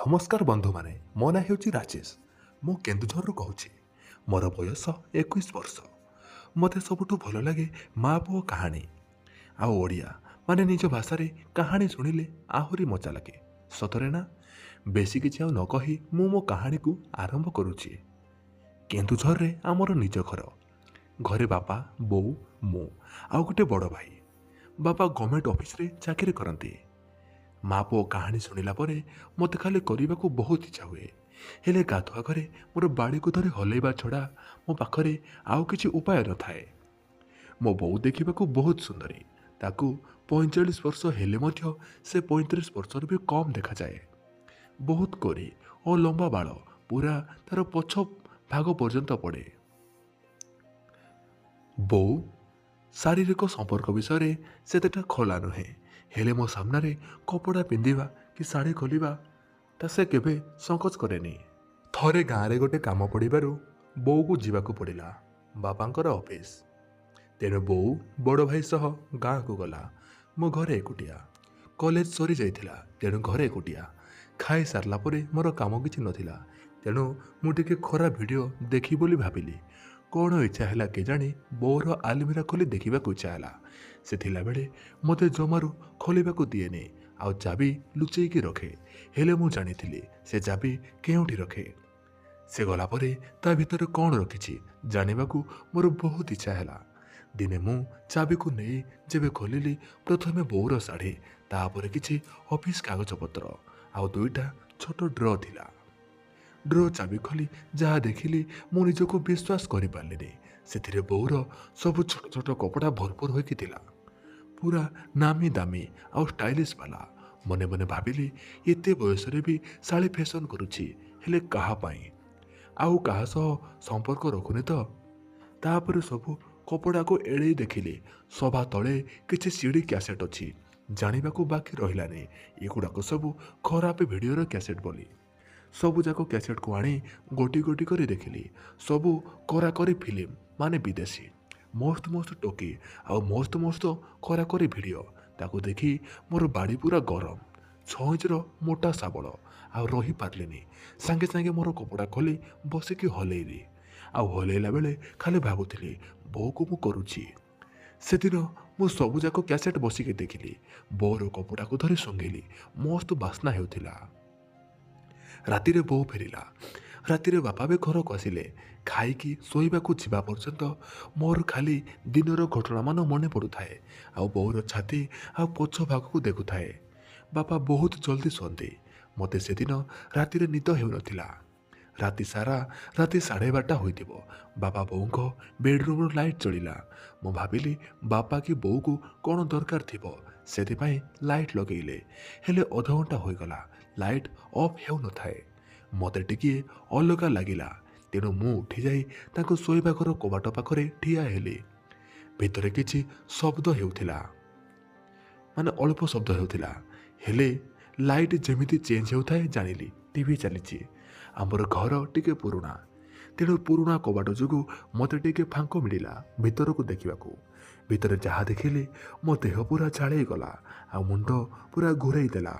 नमस्कार बंधु माने मो ना हेउची राजेश मु केन्दुझरु कहूची मोर बयस 21 वर्ष मते सबुठु भल लागे माँ पुओ कहानी आ ओडिया माने निज भाषा कहानी शुणिले आहुरी मजा लगे सतरे ना बेसी किछि न कही मु मो कहानी को आरंभ करुची। केन्दुझर रे आमर निज घर घरे बापा बो मु आ गोटे बड़ भाई बापा गवर्नमेंट ऑफिस रे चाकरी करती। माँ पुओ कहानी शुणिला परे मते खाली करने को बहुत इच्छा हुए हेले गाधुआ घरे मोर बाड़ी को धरी हलैबा छड़ा मो पाखरे आउ किछि उपाय न थाए। मो बो देखा बहुत सुंदरी ताकू 45 वर्ष हेले मध्य से 35 वर्ष भी कम देखा जाए। बहुत कोरी और लंबा बाल पूरा तार पछ भाग पर्यंत पड़े। बो शारीरिक संपर्क विषय से खोला नुहे हेले मो सामने कपड़ा पिंधिबा कि शाढ़ी खोलिबा ता से केबे संकोच करेनी। थरे गाँव में गोटे काम पड़ू बो को जीवाकू पड़ा बापांकर ऑफिस तेणु बो बड़ भाई सह गाँव को गला। मो घरे एकुटिया कॉलेज सरी जाइथिला तेणु घरे एकुटिया खाई सारला परे मोर काम किछि नथिला तेणु मु टिके खरा वीडियो देखी बोली भाबिली। कौन इच्छा है केजाणी बोर आलमिरा खोली देखा इच्छा है से बेले मते जमारू खोलवाक दिएनि आउ चाबी लुचेकी रखे हेले मु जानी से चाबी केउठी रखे से गला परे ता भितर कौन रखिछि जानिबाकू मोर बहुत इच्छा है। दिने मु चाबी को नहीं जेबे खोलिली प्रथमे बोर शाढ़ी तापर किछि ऑफिस कागज पत्र आउ दुईटा छोट ड्र थिला। ड्र चाबी खोली जहाँ देखिली मु निजको विश्वास करि पारलिनी सेथिरे बोर सब छोट छोट कपड़ा भरपूर होइकी थिला पूरा नामी दामी आउ स्टाइलिश वाला। मने मने भाविली एते बयस भी शाड़ी फैशन करुछि हेले कहा पाई आउ कहा सह संपर्क रखुनी तो। तापर सब कपड़ा को एड़े देखिली सभा तले किछि सीडी कैसेट अछि जानिबाकू बाकी रहिलानी एगुड़ाक सब खराब वीडियोर कैसेट बोली सबु जाक कैसेट को आनी गोटी गोटी कर देखिली सबु कराकरी फिल्म माने विदेशी मस्त मस्त टोकी आउ मस्त मस्त कराकरी वीडियो ताको देखी मोर बाड़ी पूरा गरम 6 इंचर मोटा साबल आउ रही पार्लिनी सांगे सांगे मोर कपड़ा खोली बसिकी हलैली आउ हलैला बेले खाली भाबुଥିଲି बो को मु करुछि। सेदिन मु सबु जाक कैसेट बसिकी देखिली बोर कपड़ा को धरी संघिली मस्त बास्ना हेउथिला। राति रे बो फेरिला राति रे बापा भी घर को आसिले खाईकी शोइबाकू जिबा पर्यंत मोर खाली दिनर घटना मान मने पड़ुए आउ बोर छाती आउ पछ भाग को देखुए। बापा बहुत जल्दी सोते मते से दिन राति रे निद हेउ नथिला राति सारा राति 12:30 होइथिबो बापा बोउको बेडरूम लाइट जलिला। मु भाबिली बापा की बोउ को कौन दरकार थिबो सेथिपाई लाइट लगेइले हेले अध घंटा होइगला लाइट ऑफ हेउ न थाए मते टिके अलगा लागिला तेणु मु उठी जाई ताको सोइबा घर कबाट पाखरे ठिया हेली। भितरे किछि शब्द हेउथिला माने अल्प शब्द हेउथिला हेले लाइट जेमिति चेंज हेउथाए जानिली टीवी चलीछि। आमर घर टिके पुरुणा तेणु पुरुणा कबाट जोगु मते टिके फांको मिलिला भितर को देखिबाकू। भितर जहाँ देखिली मो देह पूरा झाड़े गला आ मुंड पूरा घुराई देला।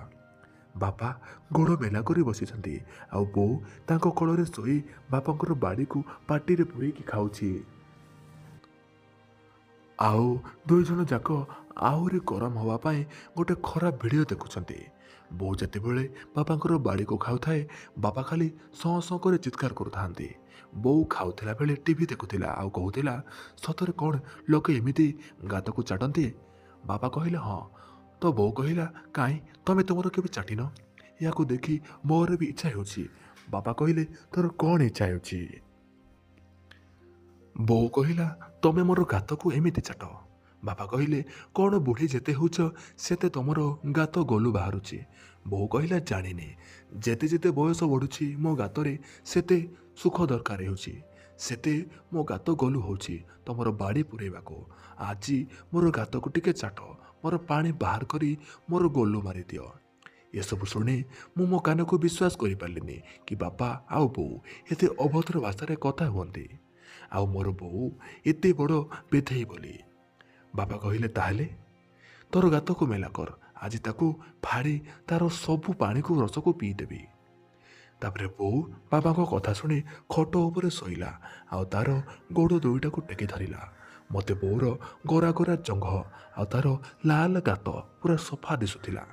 बापा गोड़ मेला करी बसिछंती आउ बो तांको कोଳରେ सोई बापांकर बाड़ी को पाटी रे पुरेकी खाउछि आउ दुई जन जाक आहुरी गरम हवा पाए गोटे खराब वीडियो देखुछंती। बो जते बेले बापांकर बाड़ी को खाउथाए बापा खाली सं सं करे चित्कार करुथांती। बो खाउथिला बेले टीवी देखुथिला आउ कहूथिला सतरे कौन लोके एमिति गात को चाटंती। बापा कहिला हाँ तो बो कहिला काई तमे तुमर केबे चाटिन या को देखी मोर भी इच्छा होछि। बापा कहिले तोर कौन इच्छा होछि। बो कहिला तमे मोर गात को एमिति चाट। बापा कहिले कौन बुढ़ी जेते होछ सेते तुमर गात गोलू बाहरुछि। बो कहिला जानिनी जेते जेते बयस बढ़ुछि मो गातरे सेते सुख दरकार होछि सेते मो गात गोलू होछि तुमर बाड़ी पुरेबाको। आजी मोर गात को टिके चाट मोर पानी बाहर करी मोर गोलू मारी दियो। ये सब शुणी मु मो कान को विश्वास करि पारलिनी कि बापा आउ बो एते अभद्र भाषा कथा हुअन्ती आउ मोर बो एते बड़ बेधेई बोली। बापा कहिले ताहले तोर गात को मेला कर आज ताकू फाड़ी तार सबू पानी को रस को पीदेवी। ତାପରେ ବୋଉ ବାବାଙ୍କ କଥା ଶୁଣି ଖଟ ଉପରେ ଶୋଇଲା ଆଉ ତାର ଗୋଡ଼ ଦୁଇଟାକୁ ଟେକି ଧରିଲା। ମୋତେ ବୋଉର ଗୋରା ଗୋରା ଜଙ୍ଘ ଆଉ ତାର ଲାଲ ଗାତ ପୁରା ସଫା ଦିଶୁଥିଲା।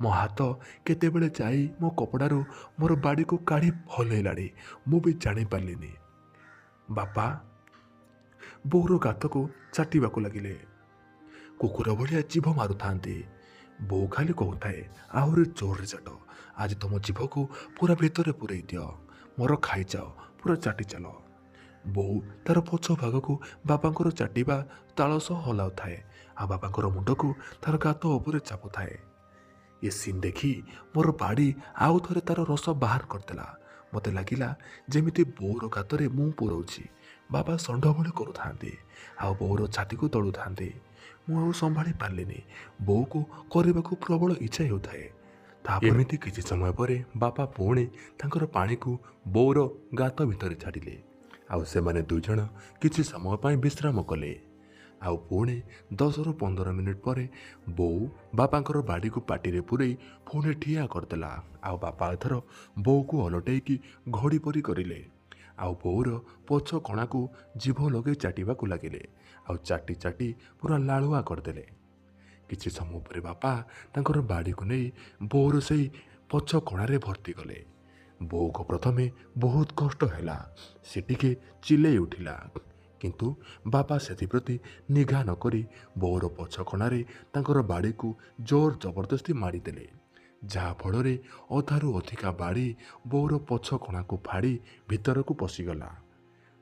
ମୋ ହାତ କେତେବେଳେ ଯାଇ ମୋ କପଡ଼ାରୁ ମୋର ବାଡ଼ିକୁ କାଢ଼ି ହଲେଇଲାଣି ମୁଁ ବି ଜାଣିପାରିଲିନି। ବାପା ବୋଉର ଗାତକୁ ଚାଟିବାକୁ ଲାଗିଲେ। କୁକୁର ଭଳିଆ ଜିଭ ମାରୁଥାନ୍ତି। ବୋଉ ଖାଲି କହୁଥାଏ, ଆହୁରି ଜୋରରେ ଚାଟ, ଆଜି ତମ ଜିଭକୁ ପୁରା ଭିତରେ ପୂରେଇ ଦିଅ, ମୋର ଖାଇଯାଅ, ପୁରା ଚାଟି ଚାଲ। ବୋଉ ତାର ପଛ ଭାଗକୁ ବାପାଙ୍କର ଚାଟିବା ତାଳ ସହ ହଲାଉଥାଏ ଆଉ ବାପାଙ୍କର ମୁଣ୍ଡକୁ ତାର ଗାତ ଉପରେ ଚାପୁଥାଏ। ଏ ସିନ୍ ଦେଖି ମୋର ବାଡ଼ି ଆଉ ଥରେ ତାର ରସ ବାହାର କରିଦେଲା। ମୋତେ ଲାଗିଲା ଯେମିତି ବୋଉର ଗାତରେ ମୁଁ ପୁରଉଛି। ବାବା ଷଣ୍ଢ ଭଳି କରୁଥାନ୍ତି ଆଉ ବୋଉର ଛାତିକୁ ତଳୁଥାନ୍ତି। ମୁଁ ଆଉ ସମ୍ଭାଳି ପାରିଲିନି। ବୋଉକୁ କରିବାକୁ ପ୍ରବଳ ଇଚ୍ଛା ହେଉଥାଏ। ତାପରେ ଏମିତି କିଛି ସମୟ ପରେ ବାପା ପୁଣି ତାଙ୍କର ପାଣିକୁ ବୋଉର ଗାତ ଭିତରେ ଛାଡ଼ିଲେ ଆଉ ସେମାନେ ଦୁଇଜଣ କିଛି ସମୟ ପାଇଁ ବିଶ୍ରାମ କଲେ। ଆଉ ପୁଣି 10ରୁ 15 ମିନିଟ୍ ପରେ ବୋଉ ବାପାଙ୍କର ବାଡ଼ିକୁ ପାଟିରେ ପୂରେଇ ପୁଣି ଠିଆ କରିଦେଲା ଆଉ ବାପା ଏଥର ବୋଉକୁ ଓଲଟେଇକି ଘଡ଼ି ପରି କରିଲେ ଆଉ ବୋଉର ପଛ କଣାକୁ ଜିଭ ଲଗେଇ ଚାଟିବାକୁ ଲାଗିଲେ ଆଉ ଚାଟି ଚାଟି ପୁରା ଲାଳୁଆ କରିଦେଲେ। କିଛି ସମୟ ପରେ ବାପା ତାଙ୍କର ବାଡ଼ିକୁ ନେଇ ବୋଉର ସେଇ ପଛ କଣାରେ ଭର୍ତ୍ତି କଲେ। ବୋଉକୁ ପ୍ରଥମେ ବହୁତ କଷ୍ଟ ହେଲା, ସେ ଟିକେ ଚିଲେଇ ଉଠିଲା, କିନ୍ତୁ ବାପା ସେଥିପ୍ରତି ନିଘା ନ କରି ବୋଉର ପଛ କଣାରେ ତାଙ୍କର ବାଡ଼ିକୁ ଜୋର ଜବରଦସ୍ତି ମାଡ଼ିଦେଲେ, ଯାହାଫଳରେ ଅଧାରୁ ଅଧିକା ବାଡ଼ି ବୋଉର ପଛ କଣାକୁ ଫାଡ଼ି ଭିତରକୁ ପଶିଗଲା।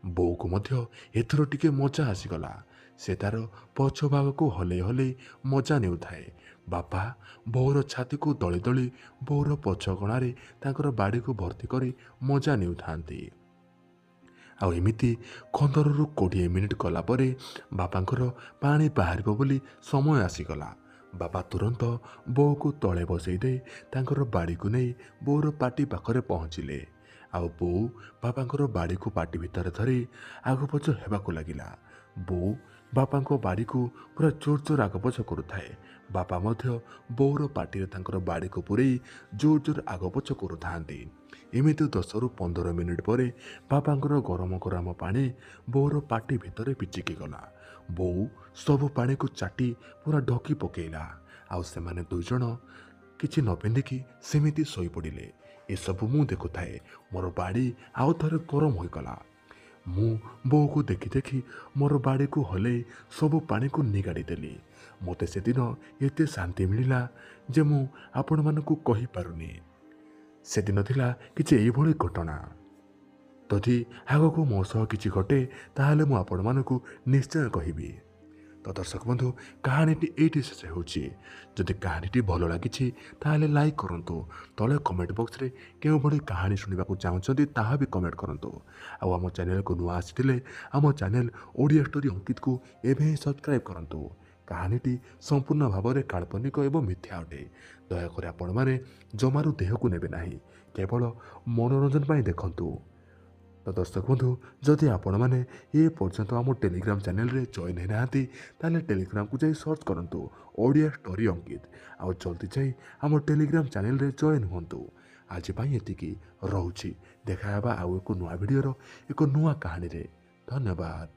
ବୋଉକୁ ମଧ୍ୟ ଏଥର ଟିକେ ମଜା ଆସିଗଲା। ସେ ତାର ପଛ ଭାଗକୁ ହଲେଇ ହଲେଇ ମଜା ନେଉଥାଏ। ବାପା ବୋଉର ଛାତିକୁ ଦଳି ଦଳି ବୋଉର ପଛ କଣାରେ ତାଙ୍କର ବାଡ଼ିକୁ ଭର୍ତ୍ତି କରି ମଜା ନେଉଥାନ୍ତି। ଆଉ ଏମିତି 15ରୁ 20 ମିନିଟ୍ ଗଲା ପରେ ବାପାଙ୍କର ପାଣି ବାହାରିବ ବୋଲି ସମୟ ଆସିଗଲା। ବାପା ତୁରନ୍ତ ବୋଉକୁ ତଳେ ବସେଇ ଦେଇ ତାଙ୍କର ବାଡ଼ିକୁ ନେଇ ବୋଉର ପାଟି ପାଖରେ ପହଞ୍ଚିଲେ ଆଉ ବୋଉ ବାପାଙ୍କର ବାଡ଼ିକୁ ପାଟି ଭିତରେ ଧରି ଆଗପଛ ହେବାକୁ ଲାଗିଲା। ବୋଉ ବାପାଙ୍କ ବାଡ଼ିକୁ ପୁରା ଜୋର ଜୋର ଆଗପଛ କରୁଥାଏ। ବାପା ମଧ୍ୟ ବୋଉର ପାଟିରେ ତାଙ୍କର ବାଡ଼ିକୁ ପୂରେଇ ଜୋର ଜୋର ଆଗପଛ କରୁଥାନ୍ତି। ଏମିତି 10ରୁ 15 ମିନିଟ୍ ପରେ ବାପାଙ୍କର ଗରମ ଗରମ ପାଣି ବୋଉର ପାଟି ଭିତରେ ପିଚିକି ଗଲା। ବୋଉ ସବୁ ପାଣିକୁ ଚାଟି ପୁରା ଢକି ପକେଇଲା ଆଉ ସେମାନେ ଦୁଇଜଣ କିଛି ନ ପିନ୍ଧିକି ସେମିତି ଶୋଇପଡ଼ିଲେ। ଏସବୁ ମୁଁ ଦେଖୁଥାଏ। ମୋର ବାଡ଼ି ଆଉ ଥରେ ଗରମ ହୋଇଗଲା। ମୁଁ ବୋଉକୁ ଦେଖି ଦେଖି ମୋର ବାଡ଼ିକୁ ହଲେଇ ସବୁ ପାଣିକୁ ନିଗାଡ଼ି ଦେଲି। ମୋତେ ସେଦିନ ଏତେ ଶାନ୍ତି ମିଳିଲା ଯେ ମୁଁ ଆପଣମାନଙ୍କୁ କହିପାରୁନି। ସେଦିନ ଥିଲା କିଛି ଏଇଭଳି ଘଟଣା। ଯଦି ଆଗକୁ ମୋ ସହ କିଛି ଘଟେ ତାହେଲେ ମୁଁ ଆପଣମାନଙ୍କୁ ନିଶ୍ଚୟ କହିବି। ତ ଦର୍ଶକ ବନ୍ଧୁ, କାହାଣୀଟି ଏଇଠି ଶେଷ ହେଉଛି। ଯଦି କାହାଣୀଟି ଭଲ ଲାଗିଛି ତାହେଲେ ଲାଇକ୍ କରନ୍ତୁ। ତଳେ କମେଣ୍ଟ ବକ୍ସରେ କେଉଁଭଳି କାହାଣୀ ଶୁଣିବାକୁ ଚାହୁଁଛନ୍ତି ତାହା ବି କମେଣ୍ଟ କରନ୍ତୁ। ଆଉ ଆମ ଚ୍ୟାନେଲକୁ ନୂଆ ଆସିଥିଲେ ଆମ ଚ୍ୟାନେଲ ଓଡ଼ିଆ ଷ୍ଟୋରି ଅଙ୍କିତକୁ ଏବେ ହିଁ ସବସ୍କ୍ରାଇବ୍ କରନ୍ତୁ। କାହାଣୀଟି ସମ୍ପୂର୍ଣ୍ଣ ଭାବରେ କାଳ୍ପନିକ ଏବଂ ମିଥ୍ୟା ଅଟେ। ଦୟାକରି ଆପଣମାନେ ଜମାରୁ ଦେହକୁ ନେବେ ନାହିଁ, କେବଳ ମନୋରଞ୍ଜନ ପାଇଁ ଦେଖନ୍ତୁ। ତ ଦର୍ଶକ ବନ୍ଧୁ, ଯଦି ଆପଣମାନେ ଏ ପର୍ଯ୍ୟନ୍ତ ଆମ ଟେଲିଗ୍ରାମ ଚ୍ୟାନେଲରେ ଜଏନ୍ ହୋଇନାହାନ୍ତି ତାହେଲେ ଟେଲିଗ୍ରାମକୁ ଯାଇ ସର୍ଚ୍ଚ କରନ୍ତୁ ଓଡ଼ିଆ ଷ୍ଟୋରି ଅଙ୍କିତ ଆଉ ଜଲ୍ଦି ଯାଇ ଆମ ଟେଲିଗ୍ରାମ ଚ୍ୟାନେଲରେ ଜଏନ୍ ହୁଅନ୍ତୁ। ଆଜି ପାଇଁ ଏତିକି, ରହୁଛି। ଦେଖା ହେବା ଆଉ ଏକ ନୂଆ ଭିଡ଼ିଓର ଏକ ନୂଆ କାହାଣୀରେ। ଧନ୍ୟବାଦ।